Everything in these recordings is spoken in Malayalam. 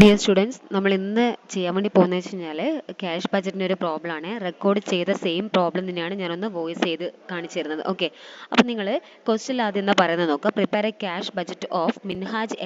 ഡിയർ സ്റ്റുഡൻസ്, നമ്മൾ ഇന്ന് ചെയ്യാൻ വേണ്ടി പോകുന്നത് വെച്ച് കഴിഞ്ഞാൽ ക്യാഷ് ബഡ്ജറ്റിൻ്റെ ഒരു പ്രോബ്ലം ആണ്. റെക്കോർഡ് ചെയ്ത സെയിം പ്രോബ്ലം തന്നെയാണ് ഞാനൊന്ന് വോയിസ് ചെയ്ത് കാണിച്ചു തരുന്നത്. ഓക്കെ, അപ്പോൾ നിങ്ങൾ ക്വസ്റ്റ്യൻ ആദ്യം എന്താ പറയുന്നത് നോക്കുക. Prepare A cash budget of Minhaj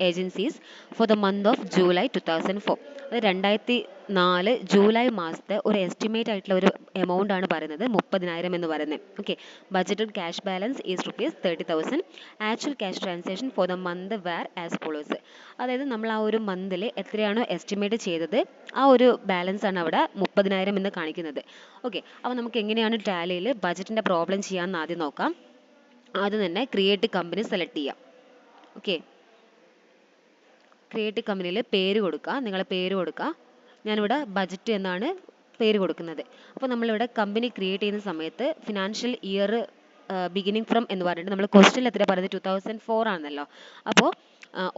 agencies four the month of July 2004. അത് 2004 ജൂലൈ മാസത്തെ ഒരു എസ്റ്റിമേറ്റ് ആയിട്ടുള്ള ഒരു എമൗണ്ട് ആണ് പറയുന്നത്, 30,000 എന്ന് പറയുന്നത്. Okay, budgeted cash balance is ₹30,000. Actual cash transaction for the month were as follows. അതായത് നമ്മൾ ആ ഒരു മന്തിൽ എത്രയാണോ എസ്റ്റിമേറ്റ് ചെയ്തത് ആ ഒരു ബാലൻസ് ആണ് അവിടെ 30,000 എന്ന് കാണിക്കുന്നത്. ഓക്കെ, അപ്പോൾ നമുക്ക് എങ്ങനെയാണ് ടാലിയിൽ ബഡ്ജറ്റിൻ്റെ പ്രോബ്ലം ചെയ്യാമെന്ന് ആദ്യം നോക്കാം. ആദ്യം തന്നെ ക്രിയേറ്റ് കമ്പനി സെലക്ട് ചെയ്യാം. ഓക്കെ, ക്രിയേറ്റ് കമ്പനിയിൽ പേര് കൊടുക്കുക, നിങ്ങളെ പേര് കൊടുക്കുക. ഞാനിവിടെ ബഡ്ജറ്റ് എന്നാണ് പേര് കൊടുക്കുന്നത്. അപ്പോൾ നമ്മളിവിടെ കമ്പനി ക്രിയേറ്റ് ചെയ്യുന്ന സമയത്ത് ഫിനാൻഷ്യൽ ഇയർ ബിഗിനിങ് ഫ്രം എന്ന് പറഞ്ഞിട്ട് നമ്മൾ ക്വസ്റ്റ്യനിൽ എത്ര പറയുന്നത് 2004 ആണല്ലോ. അപ്പോൾ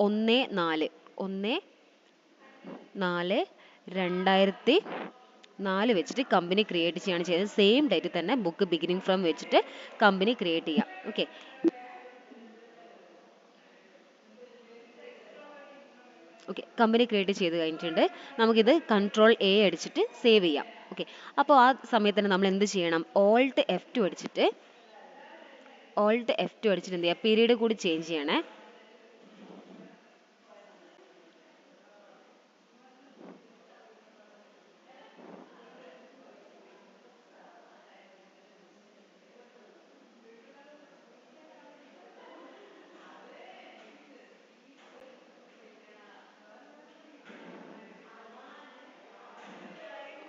1/4/2004 വെച്ചിട്ട് കമ്പനി ക്രിയേറ്റ് ചെയ്യാണ് ചെയ്തത്. സെയിം ഡേറ്റ് തന്നെ ബുക്ക് ബിഗിനിങ് ഫ്രം വെച്ചിട്ട് കമ്പനി ക്രിയേറ്റ് ചെയ്യാം. ഓക്കെ, കമ്പനി ക്രിയേറ്റ് ചെയ്ത് കഴിഞ്ഞിട്ടുണ്ട്. നമുക്കിത് കൺട്രോൾ A അടിച്ചിട്ട് സേവ് ചെയ്യാം. ഓക്കെ, അപ്പോൾ ആ സമയത്ത് തന്നെ നമ്മൾ എന്ത് ചെയ്യണം, Alt F2 അടിച്ചിട്ട് എന്ത് ചെയ്യുക, പീരീഡ് കൂടി ചേഞ്ച് ചെയ്യണേ.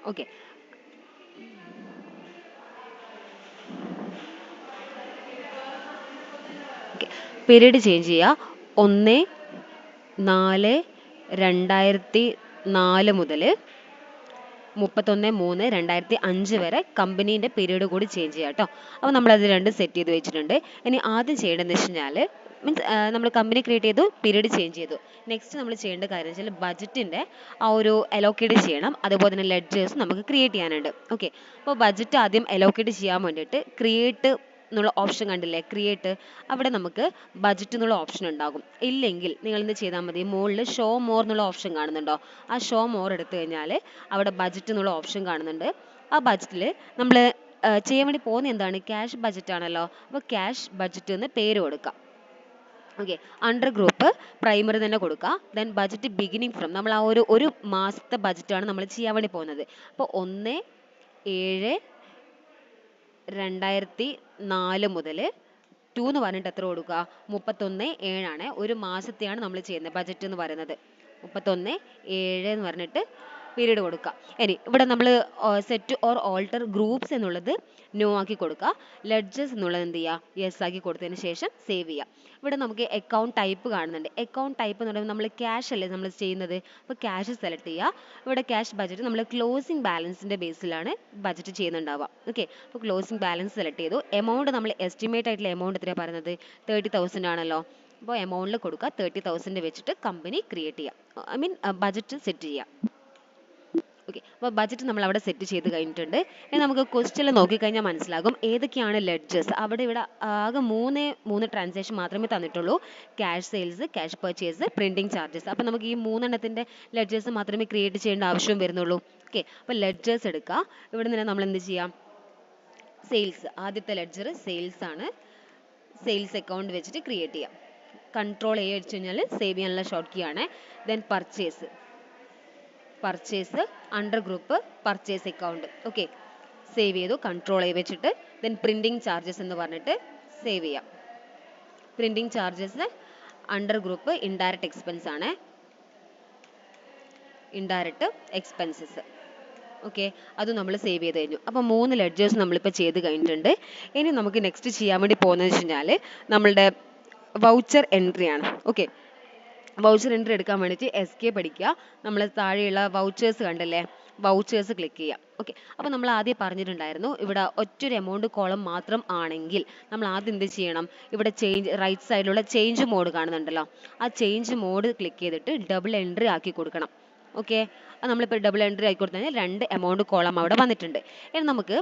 ഓക്കെ, പീരീഡ് ചേഞ്ച് ചെയ്യുക. 1/4/2004 മുതൽ 31/3/2005 വരെ കമ്പനീൻ്റെ പീരീഡ് കൂടി ചേഞ്ച് ചെയ്യാം കേട്ടോ. അപ്പോൾ നമ്മളത് രണ്ട് സെറ്റ് ചെയ്ത് വെച്ചിട്ടുണ്ട്. ഇനി ആദ്യം ചെയ്യേണ്ടതെന്ന് വെച്ച് കഴിഞ്ഞാൽ മീൻസ് നമ്മൾ കമ്പനി ക്രിയേറ്റ് ചെയ്തു, പീരീഡ് ചേഞ്ച് ചെയ്തു. നെക്സ്റ്റ് നമ്മൾ ചെയ്യേണ്ട കാര്യം വെച്ചാൽ ബഡ്ജറ്റിൻ്റെ ആ ഒരു അലോക്കേറ്റ് ചെയ്യണം. അതുപോലെ തന്നെ ലെഡ്ജേഴ്സ് നമുക്ക് ക്രിയേറ്റ് ചെയ്യാനുണ്ട്. ഓക്കെ, അപ്പോൾ ബഡ്ജറ്റ് ആദ്യം അലോക്കേറ്റ് ചെയ്യാൻ വേണ്ടിയിട്ട് ക്രിയേറ്റ് എന്നുള്ള ഓപ്ഷൻ കണ്ടില്ലേ, ക്രിയേറ്റ്, അവിടെ നമുക്ക് ബഡ്ജറ്റ് എന്നുള്ള ഓപ്ഷൻ ഉണ്ടാകും. ഇല്ലെങ്കിൽ നിങ്ങൾ എന്ത് ചെയ്താൽ മതി, മുകളിൽ ഷോ മോർ എന്നുള്ള ഓപ്ഷൻ കാണുന്നുണ്ടോ, ആ ഷോ മോർ എടുത്തു കഴിഞ്ഞാൽ അവിടെ ബഡ്ജറ്റ് എന്നുള്ള ഓപ്ഷൻ കാണുന്നുണ്ട്. ആ ബഡ്ജറ്റിൽ നമ്മൾ ചെയ്യാൻ വേണ്ടി പോകുന്നത് എന്താണ്, ക്യാഷ് ബഡ്ജറ്റ് ആണല്ലോ. അപ്പോൾ ക്യാഷ് ബഡ്ജറ്റ് എന്ന് പേര് കൊടുക്കാം. ഓക്കെ, അണ്ടർ ഗ്രൂപ്പ് പ്രൈമറി തന്നെ കൊടുക്കുക. ദെൻ ബഡ്ജറ്റ് ബിഗിനിങ് ഫ്രം, നമ്മൾ ആ ഒരു മാസത്തെ ബഡ്ജറ്റാണ് നമ്മൾ ചെയ്യാൻ വേണ്ടി പോകുന്നത്. അപ്പോൾ 1/7/2004 മുതൽ 2 എന്ന് പറഞ്ഞിട്ട് എത്ര കൊടുക്കുക, 31/7 ആണ്. ഒരു മാസത്തെയാണ് നമ്മൾ ചെയ്യുന്നത് ബഡ്ജറ്റ് എന്ന് പറയുന്നത്. 31/7 എന്ന് പറഞ്ഞിട്ട് പീരീഡ് കൊടുക്കുക. ഇനി ഇവിടെ നമ്മൾ സെറ്റ് ഓർ ഓൾട്ടർ ഗ്രൂപ്പ്സ് എന്നുള്ളത് നോ ആക്കി കൊടുക്കുക. ലെഡ്ജേഴ്സ് എന്നുള്ളത് എന്ത് ചെയ്യുക, യെസ് ആക്കി കൊടുത്തതിന് ശേഷം സേവ് ചെയ്യുക. ഇവിടെ നമുക്ക് അക്കൗണ്ട് ടൈപ്പ് കാണുന്നുണ്ട്. അക്കൗണ്ട് ടൈപ്പ് എന്ന് പറയുമ്പോൾ നമ്മൾ ക്യാഷ് അല്ലേ നമ്മൾ ചെയ്യുന്നത്, അപ്പോൾ ക്യാഷ് സെലക്ട് ചെയ്യുക. ഇവിടെ ക്യാഷ് ബഡ്ജറ്റ് നമ്മൾ ക്ലോസിംഗ് ബാലൻസിൻ്റെ ബേസിലാണ് ബഡ്ജറ്റ് ചെയ്യുന്നുണ്ടാവുക. ഓക്കെ, അപ്പോൾ ക്ലോസിംഗ് ബാലൻസ് സെലക്ട് ചെയ്തു. എമൗണ്ട് നമ്മൾ എസ്റ്റിമേറ്റ് ആയിട്ടുള്ള എമൗണ്ട് എത്രയാണ് പറയുന്നത്, 30,000 ആണല്ലോ. അപ്പോൾ എമൗണ്ടിൽ കൊടുക്കുക 30,000 വെച്ചിട്ട് കമ്പനി ക്രിയേറ്റ് ചെയ്യാം, ഐ മീൻ ബഡ്ജറ്റ് സെറ്റ് ചെയ്യാം. ഓക്കെ, അപ്പോൾ ബഡ്ജറ്റ് നമ്മൾ അവിടെ സെറ്റ് ചെയ്ത് കഴിഞ്ഞിട്ടുണ്ട്. ഇനി നമുക്ക് ക്വസ്റ്റ്യനിൽ നോക്കിക്കഴിഞ്ഞാൽ മനസ്സിലാകും ഏതൊക്കെയാണ് ലെഡ്ജേഴ്സ്. അവിടെ ഇവിടെ ആകെ മൂന്ന് ട്രാൻസാക്ഷൻ മാത്രമേ തന്നിട്ടുള്ളൂ, cash sales, cash purchase, printing charges. അപ്പോൾ നമുക്ക് ഈ മൂന്നെണ്ണത്തിൻ്റെ ലെഡ്ജേഴ്സ് മാത്രമേ ക്രിയേറ്റ് ചെയ്യേണ്ട ആവശ്യം വരുന്നുള്ളൂ. ഓക്കെ, അപ്പോൾ ലെഡ്ജേഴ്സ് എടുക്കുക. ഇവിടെ നിന്ന് നമ്മൾ എന്ത് ചെയ്യാം, സെയിൽസ്, ആദ്യത്തെ ലെഡ്ജർ സെയിൽസ് ആണ്. സെയിൽസ് അക്കൗണ്ട് വെച്ചിട്ട് ക്രിയേറ്റ് ചെയ്യാം. കൺട്രോൾ A അടിച്ചു കഴിഞ്ഞാൽ സേവ് ചെയ്യാനുള്ള ഷോർട്ട് കീ ആണ്. Then purchase under group purchase account. Okay, save ചെയ്തു കൺട്രോൾ A വെച്ചിട്ട്. ദെൻ പ്രിൻറ്റിംഗ് ചാർജസ് എന്ന് പറഞ്ഞിട്ട് സേവ് ചെയ്യാം. Printing charges under group indirect expense ആണ്, ഇൻഡയറക്റ്റ് എക്സ്പെൻസസ്. ഓക്കെ, അത് നമ്മൾ സേവ് ചെയ്ത് കഴിഞ്ഞു. അപ്പോൾ 3 ലെഡ്ജേഴ്സ് നമ്മളിപ്പോൾ ചെയ്ത് കഴിഞ്ഞിട്ടുണ്ട്. ഇനി നമുക്ക് നെക്സ്റ്റ് ചെയ്യാൻ വേണ്ടി പോകുന്നത് വെച്ച് കഴിഞ്ഞാൽ നമ്മളുടെ വൗച്ചർ എൻട്രി ആണ്. ഓക്കെ, വൗച്ചർ എൻട്രി എടുക്കാൻ വേണ്ടിയിട്ട് എസ്കേപ്പ് അടിക്കുക. നമ്മൾ താഴെയുള്ള വൗച്ചേഴ്സ് കണ്ടല്ലേ, വൗച്ചേഴ്സ് ക്ലിക്ക് ചെയ്യാം. ഓക്കെ, അപ്പോൾ നമ്മൾ ആദ്യം പറഞ്ഞിട്ടുണ്ടായിരുന്നു ഇവിടെ ഒറ്റൊരു എമൗണ്ട് കോളം മാത്രം ആണെങ്കിൽ നമ്മൾ ആദ്യം എന്ത് ചെയ്യണം, ഇവിടെ റൈറ്റ് സൈഡിലുള്ള ചേഞ്ച് മോഡ് കാണുന്നുണ്ടല്ലോ, ആ ചേഞ്ച് മോഡ് ക്ലിക്ക് ചെയ്തിട്ട് ഡബിൾ എൻട്രി ആക്കി കൊടുക്കണം. ഓക്കെ, അത് നമ്മളിപ്പോൾ ഡബിൾ എൻട്രി ആക്കി കൊടുത്തു കഴിഞ്ഞാൽ 2 എമൗണ്ട് കോളം അവിടെ വന്നിട്ടുണ്ട്. ഇനി നമുക്ക്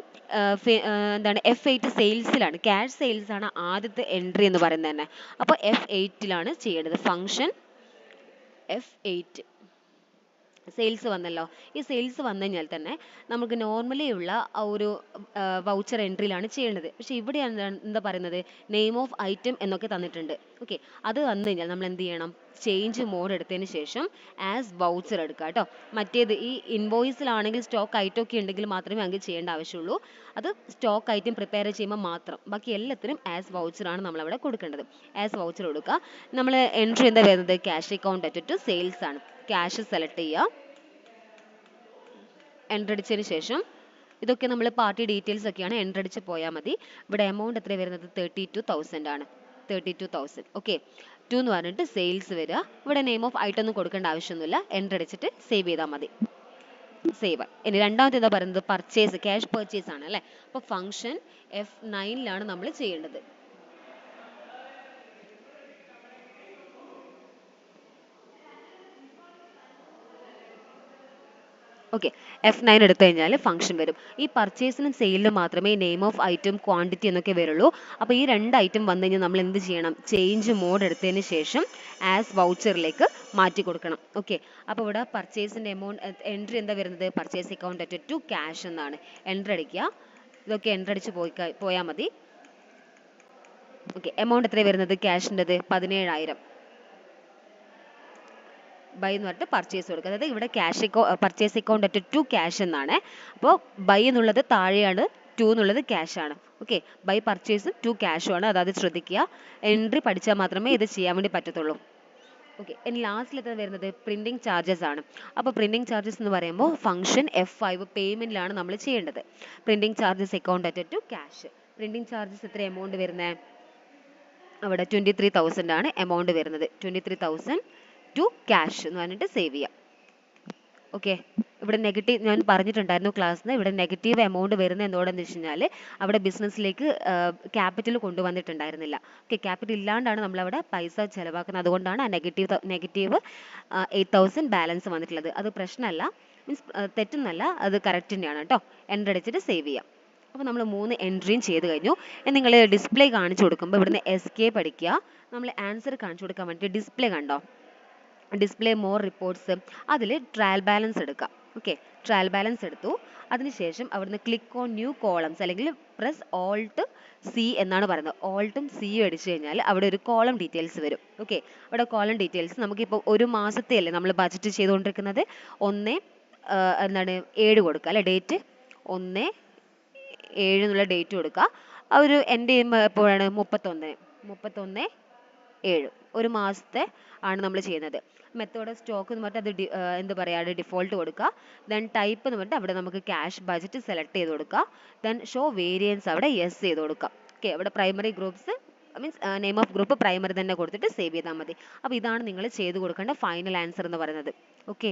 എന്താണ് F8 സെയിൽസിലാണ്, ക്യാഷ് സെയിൽസ് ആണ് ആദ്യത്തെ എൻട്രി എന്ന് പറയുന്നത് തന്നെ. അപ്പോൾ F8ലാണ് ചെയ്യേണ്ടത്. ഫംഗ്ഷൻ F8 സെയിൽസ് വന്നല്ലോ. ഈ സെയിൽസ് വന്നു കഴിഞ്ഞാൽ തന്നെ നമുക്ക് നോർമലി ഉള്ള ആ ഒരു വൗച്ചർ എൻട്രിയിലാണ് ചെയ്യേണ്ടത്. പക്ഷെ ഇവിടെ എന്താ പറയുന്നത്, നെയിം ഓഫ് ഐറ്റം എന്നൊക്കെ തന്നിട്ടുണ്ട്. ഓക്കെ, അത് വന്നു കഴിഞ്ഞാൽ നമ്മൾ എന്ത് ചെയ്യണം, ചേഞ്ച് മോഡ് എടുത്തതിന് ശേഷം ആസ് വൗച്ചർ എടുക്കുക കേട്ടോ. മറ്റേത് ഈ ഇൻവോയ്സിലാണെങ്കിൽ സ്റ്റോക്ക് ഐറ്റം ഒക്കെ ഉണ്ടെങ്കിൽ മാത്രമേ അങ്ങ് ചെയ്യേണ്ട ആവശ്യമുള്ളൂ. അത് സ്റ്റോക്ക് ഐറ്റം പ്രിപ്പയർ ചെയ്യുമ്പോൾ മാത്രം. ബാക്കി എല്ലാത്തിനും ആസ് വൗച്ചർ ആണ് നമ്മൾ അവിടെ കൊടുക്കേണ്ടത്. ആസ് വൗച്ചർ കൊടുക്കുക. നമ്മൾ എൻട്രി എന്താ വരുന്നത്, cash account at to sales ആണ്. ക്യാഷ് സെലക്ട് ചെയ്യുക. എൻ്റർ അടിച്ചതിന് ശേഷം ഇതൊക്കെ നമ്മൾ പാർട്ടി ഡീറ്റെയിൽസ് ഒക്കെയാണ്, എൻ്റർ അടിച്ച് പോയാൽ മതി. ഇവിടെ എമൗണ്ട് എത്ര വരുന്നത്, 32,000 ആണ്. 32,000. ഓക്കെ, 2 എന്ന് പറഞ്ഞിട്ട് സെയിൽസ് വരിക. ഇവിടെ നെയിം ഓഫ് ഐറ്റം ഒന്നും കൊടുക്കേണ്ട ആവശ്യമൊന്നുമില്ല. എൻ്റർ അടിച്ചിട്ട് സേവ് ചെയ്താൽ മതി. സേവ്. ഇനി രണ്ടാമത്തെ എന്താ പറയുന്നത്, പർച്ചേസ്, ക്യാഷ് പർച്ചേസ് ആണ് അല്ലേ. അപ്പോൾ ഫംഗ്ഷൻ F9 നമ്മൾ ചെയ്യേണ്ടത്. ഓക്കെ, F9 എടുത്തു കഴിഞ്ഞാൽ ഫംഗ്ഷൻ വരും. ഈ പർച്ചേസിനും സെയിലിനും മാത്രമേ നെയിം ഓഫ് ഐറ്റം, ക്വാണ്ടിറ്റി എന്നൊക്കെ വരുള്ളൂ. അപ്പോൾ ഈ രണ്ട് ഐറ്റം വന്നു കഴിഞ്ഞാൽ നമ്മൾ എന്ത് ചെയ്യണം, ചേഞ്ച് മോഡ് എടുത്തതിന് ശേഷം ആസ് വൗച്ചറിലേക്ക് മാറ്റി കൊടുക്കണം. ഓക്കെ, അപ്പോൾ ഇവിടെ പർച്ചേസിൻ്റെ എമൗണ്ട് എൻട്രി എന്താ വരുന്നത്, purchase account at to cash എന്നാണ്. എൻ്റർ അടിക്കുക. ഇതൊക്കെ എൻ്റർ അടിച്ച് പോയാൽ മതി. ഓക്കെ, എമൗണ്ട് എത്ര വരുന്നത്, ക്യാഷിൻ്റെത് 17,000. ബൈ എന്ന് പറഞ്ഞിട്ട് പർച്ചേസ് കൊടുക്കുക. അതായത് ഇവിടെ purchase account at to cash എന്നാണ്. അപ്പോൾ ബൈ എന്നുള്ളത് താഴെയാണ്, ടു എന്നുള്ളത് ക്യാഷ് ആണ്. ഓക്കെ, ബൈ പർച്ചേസും ടു ക്യാഷും ആണ്. അതായത് ശ്രദ്ധിക്കുക, എൻട്രി പഠിച്ചാൽ മാത്രമേ ഇത് ചെയ്യാൻ വേണ്ടി പറ്റത്തുള്ളൂ. ഓക്കെ, ഇനി ലാസ്റ്റിലത്തെ വരുന്നത് പ്രിന്റിംഗ് ചാർജസ് ആണ്. അപ്പോൾ പ്രിന്റിംഗ് ചാർജസ് എന്ന് പറയുമ്പോൾ ഫംഗ്ഷൻ F5 പേയ്മെന്റിലാണ് നമ്മൾ ചെയ്യേണ്ടത്. Printing charges account at to cash. Printing charges എത്ര എമൗണ്ട് വരുന്നത്, അവിടെ 23,000 ആണ് എമൗണ്ട് വരുന്നത്. 23,000 ടു ക്യാഷ് എന്ന് പറഞ്ഞിട്ട് സേവ് ചെയ്യാം. ഓക്കെ, ഇവിടെ നെഗറ്റീവ് ഞാൻ പറഞ്ഞിട്ടുണ്ടായിരുന്നു ക്ലാസ്സിന്, ഇവിടെ നെഗറ്റീവ് എമൗണ്ട് വരുന്ന എന്തുകൊണ്ടെന്ന് വെച്ച് കഴിഞ്ഞാൽ അവിടെ ബിസിനസ്സിലേക്ക് ക്യാപിറ്റൽ കൊണ്ടുവന്നിട്ടുണ്ടായിരുന്നില്ല. ഓക്കെ, ക്യാപിറ്റൽ ഇല്ലാണ്ടാണ് നമ്മളവിടെ പൈസ ചിലവാക്കുന്നത്. അതുകൊണ്ടാണ് ആ നെഗറ്റീവ് 8,000 ബാലൻസ് വന്നിട്ടുള്ളത്. അത് പ്രശ്നമല്ല, മീൻസ് തെറ്റൊന്നല്ല, അത് കറക്റ്റ് തന്നെയാണ് കേട്ടോ. എൻ്റർ അടിച്ചിട്ട് സേവ് ചെയ്യാം. അപ്പോൾ നമ്മൾ 3 എൻട്രിയും ചെയ്ത് കഴിഞ്ഞു. നിങ്ങൾ ഡിസ്പ്ലേ കാണിച്ചു കൊടുക്കുമ്പോൾ ഇവിടുന്ന് എസ്കേപ്പ് അടിക്കുക. നമ്മൾ ആൻസർ കാണിച്ചു കൊടുക്കാൻ വേണ്ടി ഡിസ്പ്ലേ കണ്ടോ, ഡിസ്പ്ലേ മോർ റിപ്പോർട്ട്സ്, അതിൽ ട്രയൽ ബാലൻസ് എടുക്കാം. ഓക്കെ, ട്രയൽ ബാലൻസ് എടുത്തു. അതിനുശേഷം അവിടുന്ന് ക്ലിക്ക് ഓൺ ന്യൂ കോളംസ്, അല്ലെങ്കിൽ പ്രസ് ഓൾട്ട് സി എന്നാണ് പറയുന്നത്. ഓൾട്ടും സിയും അടിച്ചു കഴിഞ്ഞാൽ അവിടെ ഒരു കോളം ഡീറ്റെയിൽസ് വരും. ഓക്കെ, അവിടെ കോളം ഡീറ്റെയിൽസ് നമുക്കിപ്പോൾ ഒരു മാസത്തെ അല്ലേ നമ്മൾ ബഡ്ജറ്റ് ചെയ്തുകൊണ്ടിരിക്കുന്നത്, 1/7 കൊടുക്കുക അല്ലെ, ഡേറ്റ് 1/7 എന്നുള്ള ഡേറ്റ് കൊടുക്കുക. ആ ഒരു എൻ്റെ എപ്പോഴാണ് 31/7, ഒരു മാസത്തെ ആണ് നമ്മൾ ചെയ്യുന്നത്. മെത്തേഡ് സ്റ്റോക്ക് എന്ന് പറഞ്ഞിട്ട് അത് എന്താ പറയുക, ഡിഫോൾട്ട് കൊടുക്കുക. ദെൻ ടൈപ്പ് എന്ന് പറഞ്ഞിട്ട് അവിടെ നമുക്ക് ക്യാഷ് ബഡ്ജറ്റ് സെലക്ട് ചെയ്ത് കൊടുക്കുക. ദെൻ ഷോ വേരിയൻസ് അവിടെ യെസ് ചെയ്ത് കൊടുക്കുക. ഓക്കെ, അവിടെ primary groups means name of group primary തന്നെ കൊടുത്തിട്ട് സേവ് ചെയ്താൽ മതി. അപ്പോൾ ഇതാണ് നിങ്ങൾ ചെയ്ത് കൊടുക്കേണ്ട ഫൈനൽ ആൻസർ എന്ന് പറയുന്നത്. ഓക്കെ.